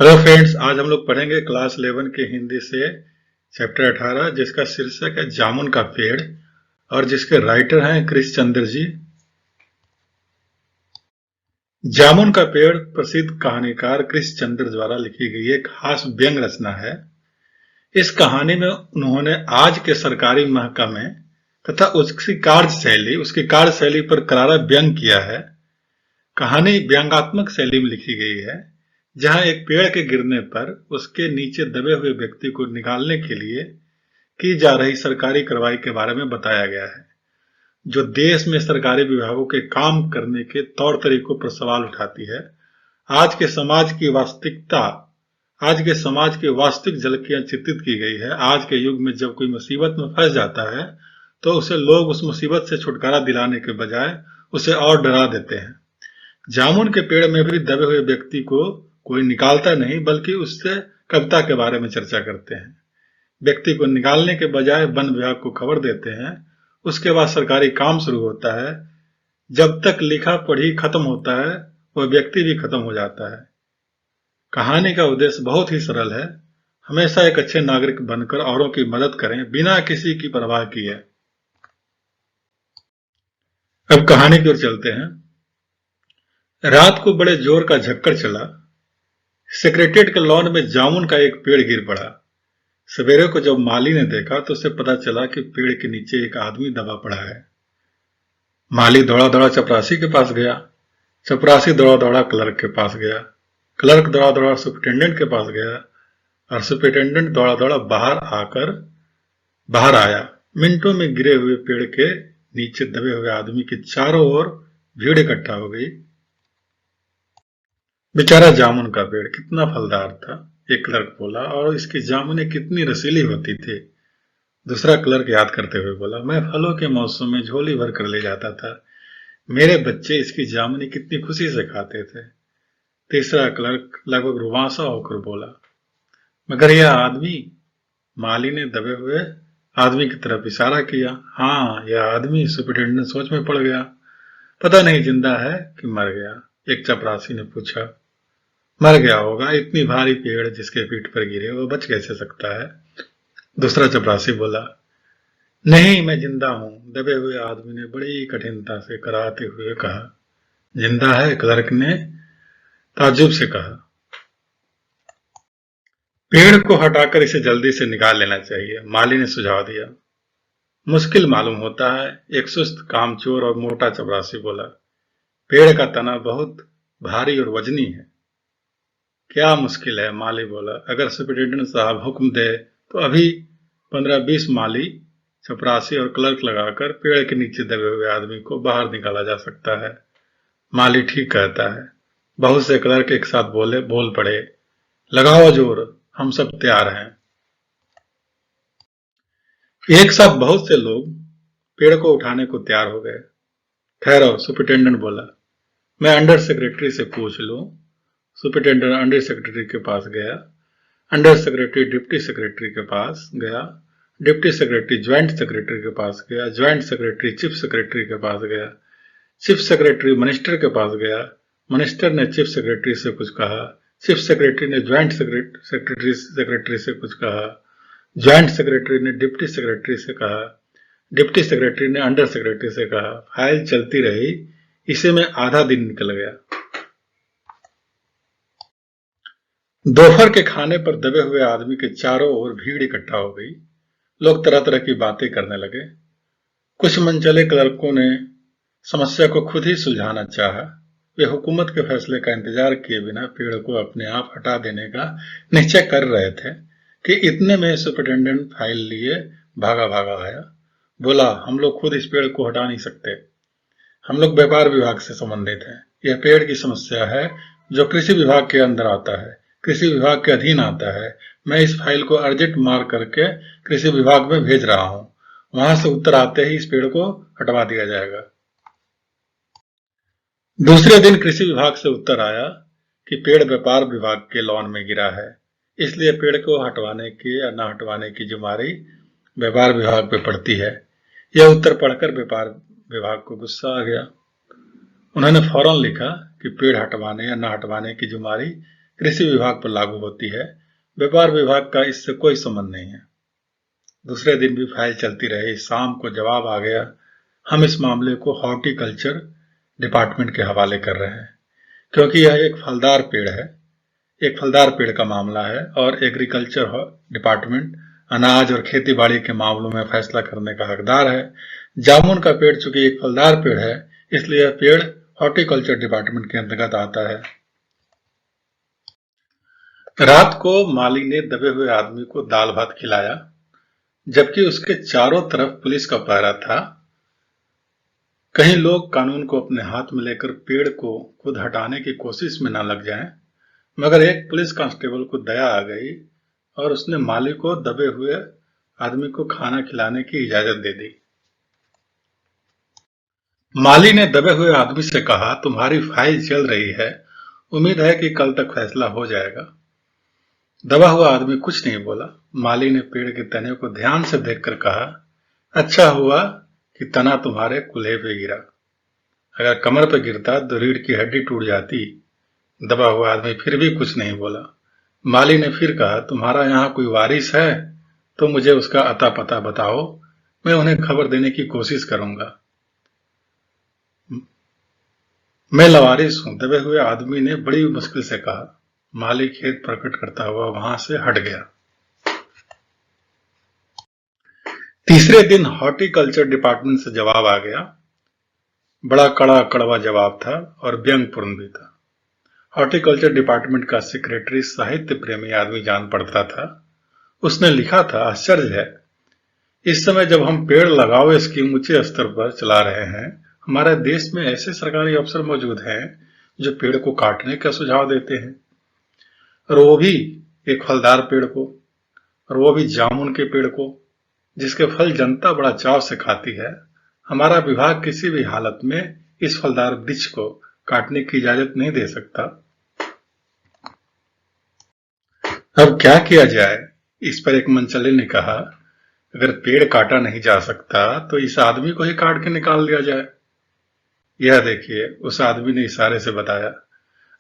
Hello friends, आज हम लोग पढ़ेंगे क्लास 11 के हिंदी से चैप्टर 18 जिसका शीर्षक है जामुन का पेड़ और जिसके राइटर हैं कृष्ण चंद्र जी। जामुन का पेड़ प्रसिद्ध कहानीकार कृष्ण चंद्र द्वारा लिखी गई एक खास व्यंग रचना है। इस कहानी में उन्होंने आज के सरकारी महकमे तथा उसकी कार्यशैली पर करारा व्यंग किया है। कहानी व्यंग्यात्मक शैली में लिखी गई है, जहां एक पेड़ के गिरने पर उसके नीचे दबे हुए व्यक्ति को निकालने के लिए की जा रही सरकारी कार्रवाई के बारे में बताया गया है, जो देश में सरकारी विभागों के काम करने के तौर तरीकों पर सवाल उठाती है। आज के समाज की वास्तविकता आज के समाज की वास्तविक झलकियां चित्रित की गई है। आज के युग में जब कोई मुसीबत में फंस जाता है तो उसे लोग उस मुसीबत से छुटकारा दिलाने के बजाय उसे और डरा देते हैं। जामुन के पेड़ में भी दबे हुए व्यक्ति को कोई निकालता नहीं, बल्कि उससे कविता के बारे में चर्चा करते हैं। व्यक्ति को निकालने के बजाय वन विभाग को खबर देते हैं। उसके बाद सरकारी काम शुरू होता है। जब तक लिखा पढ़ी खत्म होता है, वह व्यक्ति भी खत्म हो जाता है। कहानी का उद्देश्य बहुत ही सरल है। हमेशा एक अच्छे नागरिक बनकर औरों की मदद करें, बिना किसी की परवाह किए। अब कहानी की ओर चलते हैं। रात को बड़े जोर का झक्कड़ चला। सेक्रेटेरिएट के लॉन में जामुन का एक पेड़ गिर पड़ा। सवेरे को जब माली ने देखा तो उसे पता चला कि पेड़ के नीचे एक आदमी दबा पड़ा है। माली दौड़ा दौड़ा चपरासी के पास गया। चपरासी दौड़ा दौड़ा क्लर्क के पास गया। क्लर्क दौड़ा दौड़ा सुपरिटेंडेंट के पास गया और सुपरिटेंडेंट दौड़ा दौड़ा बाहर आया। मिनटों में गिरे हुए पेड़ के नीचे दबे हुए आदमी के चारों ओर भीड़ इकट्ठा हो गई। बेचारा जामुन का पेड़ कितना फलदार था, एक क्लर्क बोला, और इसकी जामुनें कितनी रसीली होती थी। दूसरा क्लर्क याद करते हुए बोला, मैं फलों के मौसम में झोली भर कर ले जाता था। मेरे बच्चे इसकी जामुनें कितनी खुशी से खाते थे। तीसरा क्लर्क लगभग रुआंसा होकर बोला, मगर यह आदमी? माली ने दबे हुए आदमी की तरफ इशारा किया। हाँ, यह आदमी। सुपरिटेंडेंट सोच में पड़ गया। पता नहीं जिंदा है कि मर गया। एक चपरासी ने पूछा। मर गया होगा, इतनी भारी पेड़ जिसके पीठ पर गिरे वो बच कैसे सकता है? दूसरा चपरासी बोला, नहीं, मैं जिंदा हूं। दबे हुए आदमी ने बड़ी कठिनता से कराते हुए कहा। जिंदा है? क्लर्क ने ताज्जुब से कहा। पेड़ को हटाकर इसे जल्दी से निकाल लेना चाहिए, माली ने सुझाव दिया। मुश्किल मालूम होता है, एक सुस्त कामचोर और मोटा चपरासी बोला। पेड़ का तना बहुत भारी और वजनी है। क्या मुश्किल है? माली बोला। अगर सुपरिटेंडेंट साहब हुक्म दे तो अभी 15-20 माली, चपरासी और क्लर्क लगाकर पेड़ के नीचे दबे हुए आदमी को बाहर निकाला जा सकता है। माली ठीक कहता है। बहुत से क्लर्क एक साथ बोल पड़े। लगाओ जोर, हम सब तैयार हैं। एक साथ बहुत से लोग पेड़ को उठाने को तैयार हो गए। ठहरो, सुपरिटेंडेंट बोला, मैं अंडर सेक्रेटरी से पूछ लूं। सुपरिटेंडेंट अंडर सेक्रेटरी के पास गया। अंडर सेक्रेटरी डिप्टी सेक्रेटरी के पास गया। डिप्टी सेक्रेटरी ज्वाइंट सेक्रेटरी के पास गया। ज्वाइंट सेक्रेटरी चीफ सेक्रेटरी के पास गया। चीफ सेक्रेटरी मिनिस्टर के पास गया। मिनिस्टर ने चीफ सेक्रेटरी से कुछ कहा। चीफ सेक्रेटरी ने ज्वाइंट सेक्रेटरी से कुछ कहा। ज्वाइंट सेक्रेटरी ने डिप्टी सेक्रेटरी से कहा। डिप्टी सेक्रेटरी ने अंडर सेक्रेटरी से कहा। फाइल चलती रही। इसी में आधा दिन निकल गया। दोपहर के खाने पर दबे हुए आदमी के चारों ओर भीड़ इकट्ठा हो गई। लोग तरह तरह की बातें करने लगे। कुछ मनचले क्लर्कों ने समस्या को खुद ही सुलझाना चाहा। वे हुकूमत के फैसले का इंतजार किए बिना पेड़ को अपने आप हटा देने का निश्चय कर रहे थे कि इतने में सुपरिटेंडेंट फाइल लिए भागा भागा आया। बोला, हम लोग खुद इस पेड़ को हटा नहीं सकते। हम लोग व्यापार विभाग से संबंधित हैं। यह पेड़ की समस्या है जो कृषि विभाग के अंदर आता है, कृषि विभाग के अधीन आता है। मैं इस फाइल को अर्जेंट मार्क करके कृषि विभाग में भेज रहा हूं। वहां से उत्तर आते ही इस पेड़ को हटवा दिया जाएगा। दूसरे दिन कृषि विभाग से उत्तर आया कि पेड़ व्यापार विभाग के लॉन में गिरा है, इसलिए पेड़ को हटवाने की या न हटवाने की जिम्मेदारी व्यापार विभाग पे पड़ती है। यह उत्तर पढ़कर व्यापार विभाग को गुस्सा आ गया। उन्होंने फौरन लिखा कि पेड़ हटवाने या न हटवाने की जिम्मेदारी कृषि विभाग पर लागू होती है। व्यापार विभाग का इससे कोई संबंध नहीं है। दूसरे दिन भी फाइल चलती रही। शाम को जवाब आ गया। हम इस मामले को हॉर्टिकल्चर डिपार्टमेंट के हवाले कर रहे हैं, क्योंकि यह एक फलदार पेड़ है। एक फलदार पेड़ का मामला है और एग्रीकल्चर डिपार्टमेंट अनाज और खेती बाड़ी के मामलों में फैसला करने का हकदार है। जामुन का पेड़ चूंकि एक फलदार पेड़ है, इसलिए यह पेड़ हॉर्टिकल्चर डिपार्टमेंट के अंतर्गत आता है। रात को माली ने दबे हुए आदमी को दाल भात खिलाया, जबकि उसके चारों तरफ पुलिस का पहरा था। कहीं लोग कानून को अपने हाथ में लेकर पेड़ को खुद हटाने की कोशिश में न लग जाएं। मगर एक पुलिस कांस्टेबल को दया आ गई और उसने माली को दबे हुए आदमी को खाना खिलाने की इजाजत दे दी। माली ने दबे हुए आदमी से कहा, तुम्हारी फाइल चल रही है, उम्मीद है कि कल तक फैसला हो जाएगा। दबा हुआ आदमी कुछ नहीं बोला। माली ने पेड़ के तने को ध्यान से देखकर कहा, अच्छा हुआ कि तना तुम्हारे कुल्हे पे गिरा, अगर कमर पे गिरता तो रीढ़ की हड्डी टूट जाती। दबा हुआ आदमी फिर भी कुछ नहीं बोला। माली ने फिर कहा, तुम्हारा यहाँ कोई वारिस है तो मुझे उसका अता पता बताओ, मैं उन्हें खबर देने की कोशिश करूंगा। मैं लवारिस हूं, दबे हुए आदमी ने बड़ी मुश्किल से कहा। माली खेद प्रकट करता हुआ वहां से हट गया। तीसरे दिन हॉर्टिकल्चर डिपार्टमेंट से जवाब आ गया। बड़ा कड़ा कड़वा जवाब था और व्यंग्यपूर्ण भी था। हॉर्टिकल्चर डिपार्टमेंट का सेक्रेटरी साहित्य प्रेमी आदमी जान पड़ता था। उसने लिखा था, आश्चर्य है, इस समय जब हम पेड़ लगाओ स्कीम ऊंचे स्तर पर चला रहे हैं, हमारे देश में ऐसे सरकारी अफसर मौजूद हैं जो पेड़ को काटने का सुझाव देते हैं, और वो भी एक फलदार पेड़ को, और वो भी जामुन के पेड़ को, जिसके फल जनता बड़ा चाव से खाती है। हमारा विभाग किसी भी हालत में इस फलदार वृक्ष को काटने की इजाजत नहीं दे सकता। अब क्या किया जाए? इस पर एक मनचले ने कहा, अगर पेड़ काटा नहीं जा सकता तो इस आदमी को ही काट के निकाल दिया जाए। यह देखिए, उस आदमी ने इशारे से बताया,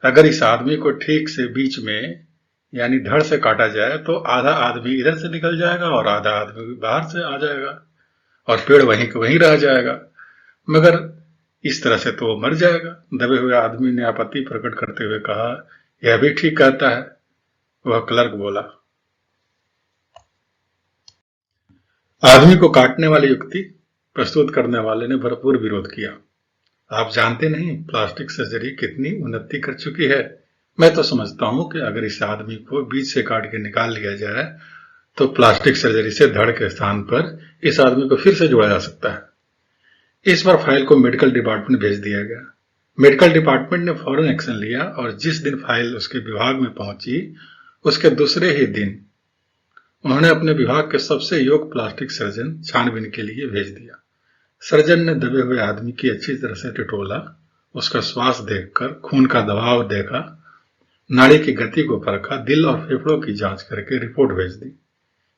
अगर इस आदमी को ठीक से बीच में यानी धड़ से काटा जाए तो आधा आदमी इधर से निकल जाएगा और आधा आदमी बाहर से आ जाएगा और पेड़ वहीं के वहीं रह जाएगा, मगर इस तरह से तो वो मर जाएगा। दबे हुए आदमी ने आपत्ति प्रकट करते हुए कहा, यह भी ठीक कहता है। वह क्लर्क बोला। आदमी को काटने वाली युक्ति प्रस्तुत करने वाले ने भरपूर विरोध किया। आप जानते नहीं प्लास्टिक सर्जरी कितनी उन्नति कर चुकी है। मैं तो समझता हूं कि अगर इस आदमी को बीच से काट के निकाल लिया जाए तो प्लास्टिक सर्जरी से धड़ के स्थान पर इस आदमी को फिर से जोड़ा जा सकता है। इस बार फाइल को मेडिकल डिपार्टमेंट भेज दिया गया। मेडिकल डिपार्टमेंट ने फौरन एक्शन लिया और जिस दिन फाइल उसके विभाग में पहुंची, उसके दूसरे ही दिन उन्होंने अपने विभाग के सबसे योग्य प्लास्टिक सर्जन छानबीन के लिए भेज दिया। सर्जन ने दबे हुए आदमी की अच्छी तरह से टटोला, उसका श्वास देखकर खून का दबाव देखा, नाड़ी की गति को परखा, दिल और फेफड़ों की जांच करके रिपोर्ट भेज दी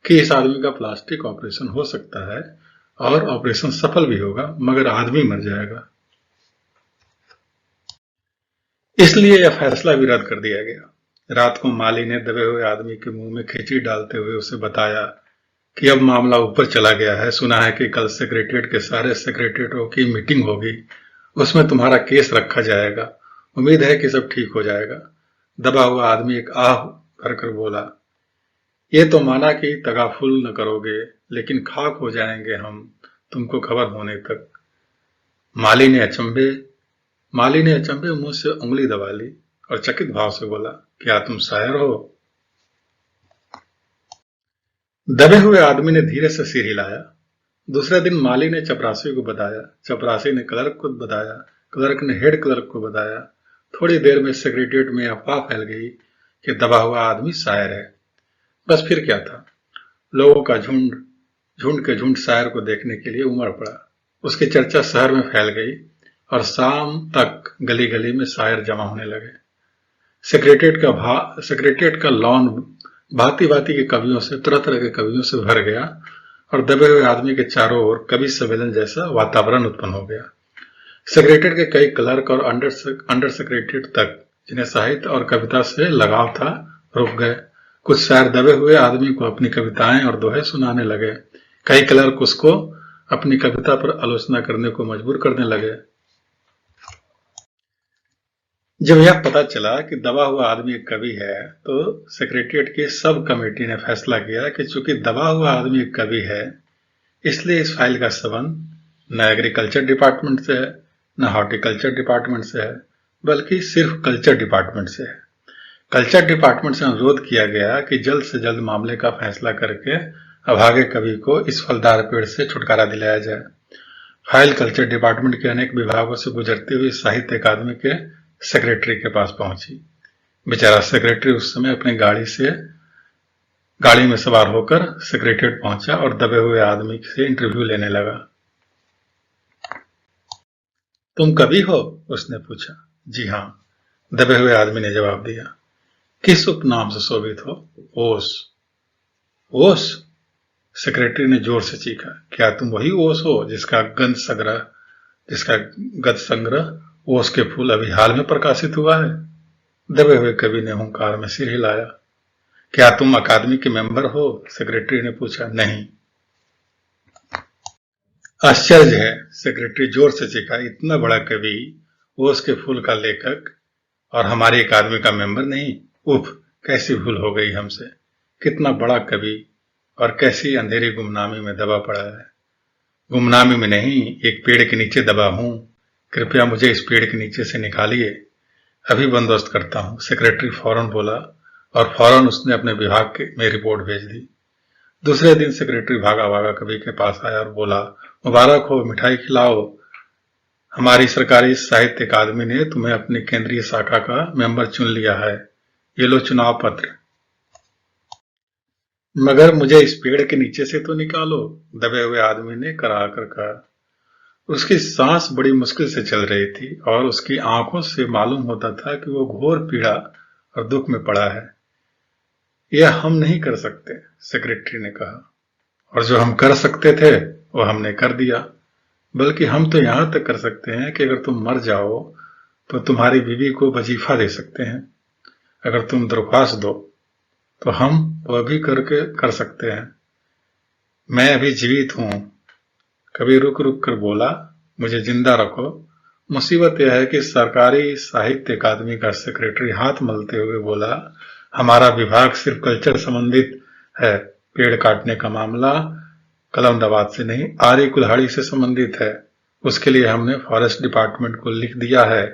कि इस आदमी का प्लास्टिक ऑपरेशन हो सकता है और ऑपरेशन सफल भी होगा, मगर आदमी मर जाएगा। इसलिए यह फैसला भी रद्द कर दिया गया। रात को माली ने दबे हुए आदमी के मुंह में खिचड़ी डालते हुए उसे बताया कि अब मामला ऊपर चला गया है। सुना है कि कल सेक्रेटरीट के सारे सेक्रेटरीटों की मीटिंग होगी, उसमें तुम्हारा केस रखा जाएगा। उम्मीद है कि सब ठीक हो जाएगा। दबा हुआ आदमी एक आह भरकर बोला, ये तो माना कि तगाफुल न करोगे, लेकिन खाक हो जाएंगे हम तुमको खबर होने तक। माली ने अचंभे मुंह से उंगली दबा ली और चकित भाव से बोला, क्या तुम शायर हो? दबे हुए आदमी ने धीरे से सिर हिलाया। दूसरे दिन माली ने चपरासी को बताया, चपरासी ने क्लर्क को बताया, क्लर्क ने हेड क्लर्क को बताया। थोड़ी देर में सेक्रेटरीट में अफवाह फैल गई कि दबा हुआ आदमी शायर है। बस फिर क्या था, लोगों का झुंड के झुंड शायर को देखने के लिए उमड़ पड़ा। उसकी चर्चा शहर में फैल गई और शाम तक गली गली में शायर जमा होने लगे। सेक्रेटरीट का लॉन भांति भांति के कवियों से, तरह तरह के कवियों से भर गया और दबे हुए आदमी के चारों ओर कवि सम्मेलन जैसा वातावरण उत्पन्न हो गया। सेक्रेटरीट के कई क्लर्क और अंडर सेक्रेटरीट तक जिन्हें साहित्य और कविता से लगाव था, रुक गए। कुछ शायर दबे हुए आदमी को अपनी कविताएं और दोहे सुनाने लगे। कई क्लर्क उसको अपनी कविता पर आलोचना करने को मजबूर करने लगे। जब यह पता चला कि दबा हुआ आदमी एक कवि है, तो सेक्रेटेरिएट की सब कमेटी ने फैसला किया कि चूंकि दबा हुआ आदमी एक कवि है, इसलिए इस फाइल का संबंध न एग्रीकल्चर डिपार्टमेंट से है, न हॉर्टिकल्चर डिपार्टमेंट से है, बल्कि सिर्फ कल्चर डिपार्टमेंट से है। कल्चर डिपार्टमेंट से अनुरोध किया गया कि जल्द से जल्द मामले का फैसला करके अभागे कवि को इस फलदार पेड़ से छुटकारा दिलाया जाए। फाइल कल्चर डिपार्टमेंट के अनेक विभागों से गुजरती हुई साहित्य अकादमी के सेक्रेटरी के पास पहुंची। बेचारा सेक्रेटरी उस समय अपनी गाड़ी में सवार होकर सेक्रेटेरिएट पहुंचा और दबे हुए आदमी से इंटरव्यू लेने लगा। तुम कवि हो? उसने पूछा। जी हां, दबे हुए आदमी ने जवाब दिया। किस उपनाम से शोभित हो? ओस। ओस? सेक्रेटरी ने जोर से चीखा। क्या तुम वही ओस हो जिसका गद्य संग्रह ओस के फूल अभी हाल में प्रकाशित हुआ है? दबे हुए कवि ने हुंकार में सिर हिलाया। क्या तुम अकादमी के मेंबर हो? सेक्रेटरी ने पूछा। नहीं। आश्चर्य है, सेक्रेटरी जोर से चीखा। इतना बड़ा कवि, ओस के फूल का लेखक, और हमारी अकादमी का मेंबर नहीं? उफ, कैसी भूल हो गई हमसे। कितना बड़ा कवि और कैसी अंधेरी गुमनामी में दबा पड़ा है। गुमनामी में नहीं, एक पेड़ के नीचे दबा हूं। कृपया मुझे इस पेड़ के नीचे से निकालिए, अभी बंदोबस्त करता हूं। सेक्रेटरी फौरन बोला और फौरन उसने अपने विभाग में रिपोर्ट भेज दी। दूसरे दिन सेक्रेटरी भागा भागा कवि के पास आया और बोला, मुबारक हो, मिठाई खिलाओ। हमारी सरकारी साहित्य अकादमी ने तुम्हें अपनी केंद्रीय शाखा का मेंबर चुन लिया है। ये लो चुनाव पत्र। मगर मुझे इस पेड़ के नीचे से तो निकालो, दबे हुए आदमी ने कराकर कहा। उसकी सांस बड़ी मुश्किल से चल रही थी और उसकी आंखों से मालूम होता था कि वो घोर पीड़ा और दुख में पड़ा है। यह हम नहीं कर सकते, सेक्रेटरी ने कहा, और जो हम कर सकते थे वो हमने कर दिया। बल्कि हम तो यहां तक कर सकते हैं कि अगर तुम मर जाओ तो तुम्हारी बीवी को वजीफा दे सकते हैं। अगर तुम दरख्वास्त दो तो हम वह भी कर सकते हैं। मैं अभी जीवित हूं। कभी रुक रुक कर बोला, मुझे जिंदा रखो। मुसीबत यह है कि सरकारी साहित्य अकादमी का सेक्रेटरी हाथ मलते हुए बोला, हमारा विभाग सिर्फ कल्चर संबंधित है। पेड़ काटने का मामला कलमदाबाद से नहीं, आरी कुल्हाड़ी से संबंधित है। उसके लिए हमने फॉरेस्ट डिपार्टमेंट को लिख दिया है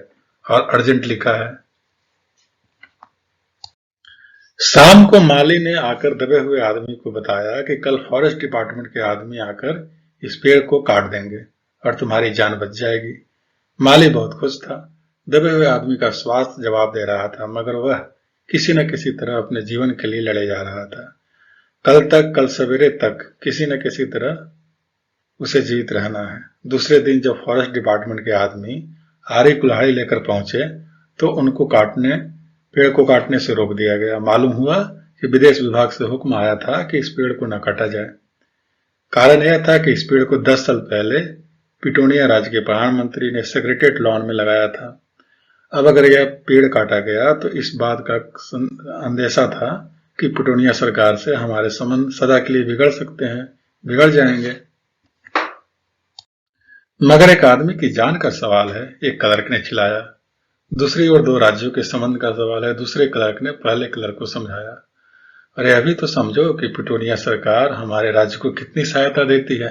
और अर्जेंट लिखा है। शाम को माली ने आकर दबे हुए आदमी को बताया कि कल फॉरेस्ट डिपार्टमेंट के आदमी आकर इस पेड़ को काट देंगे और तुम्हारी जान बच जाएगी। माली बहुत खुश था। दबे हुए आदमी का स्वास्थ्य जवाब दे रहा था, मगर वह किसी न किसी तरह अपने जीवन के लिए लड़े जा रहा था। कल सवेरे तक किसी न किसी तरह उसे जीवित रहना है। दूसरे दिन जब फॉरेस्ट डिपार्टमेंट के आदमी आरी कुल्हाड़ी लेकर पहुंचे तो उनको पेड़ को काटने से रोक दिया गया। मालूम हुआ कि विदेश विभाग से हुक्म आया था कि इस पेड़ को न काटा जाए। कारण यह था कि इस पेड़ को 10 साल पहले पिटोनिया राज्य के प्रधानमंत्री ने सेक्रेटेरिएट लॉन में लगाया था। अब अगर यह पेड़ काटा गया तो इस बात का अंदेशा था कि पिटोनिया सरकार से हमारे संबंध सदा के लिए बिगड़ जाएंगे। मगर एक आदमी की जान का सवाल है, एक क्लर्क ने चिल्लाया। दूसरी ओर 2 राज्यों के संबंध का सवाल है, दूसरे क्लर्क ने पहले क्लर्क को समझाया। अरे अभी तो समझो कि पिटोनिया सरकार हमारे राज्य को कितनी सहायता देती है।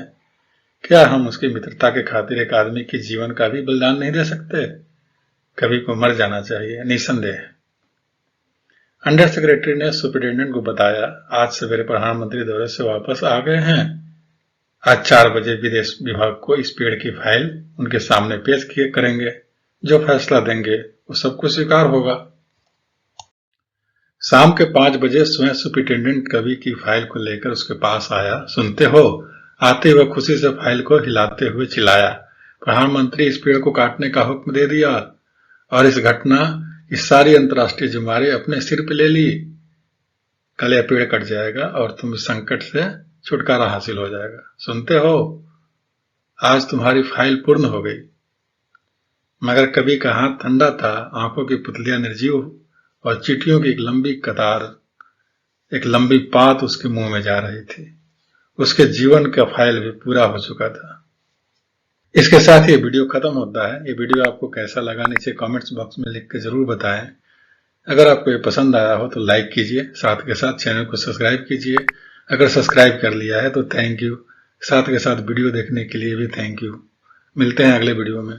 क्या हम उसकी मित्रता के खातिर एक आदमी के जीवन का भी बलिदान नहीं दे सकते? कवि को मर जाना चाहिए, निसंदेह। अंडर सेक्रेटरी ने सुपरिटेंडेंट को बताया, आज सवेरे प्रधानमंत्री दौरे से वापस आ गए हैं। आज 4 बजे विदेश विभाग को इस पेड़ की फाइल उनके सामने पेश करेंगे। जो फैसला देंगे वो सबको स्वीकार होगा। शाम के 5 बजे स्वयं सुपरिटेंडेंट कवि की फाइल को लेकर उसके पास आया। सुनते हो? आते हुए खुशी से फाइल को हिलाते हुए चिल्लाया, प्रधानमंत्री इस पेड़ को काटने का हुक्म दे दिया और इस सारी अंतर्राष्ट्रीय जिम्मेदारी अपने सिर पे ले ली। कल यह पेड़ कट जाएगा और तुम इस संकट से छुटकारा हासिल हो जाएगा। सुनते हो? आज तुम्हारी फाइल पूर्ण हो गई। मगर कभी का हाथ ठंडा था, आंखों की पुतलियां निर्जीव और चींटियों की एक लंबी कतार, एक लंबी पात उसके मुंह में जा रही थी। उसके जीवन का फाइल भी पूरा हो चुका था। इसके साथ ये वीडियो खत्म होता है। ये वीडियो आपको कैसा लगा नीचे कमेंट्स बॉक्स में लिख के जरूर बताएं। अगर आपको ये पसंद आया हो तो लाइक कीजिए, साथ के साथ चैनल को सब्सक्राइब कीजिए। अगर सब्सक्राइब कर लिया है तो थैंक यू, साथ के साथ वीडियो देखने के लिए भी थैंक यू। मिलते हैं अगले वीडियो में।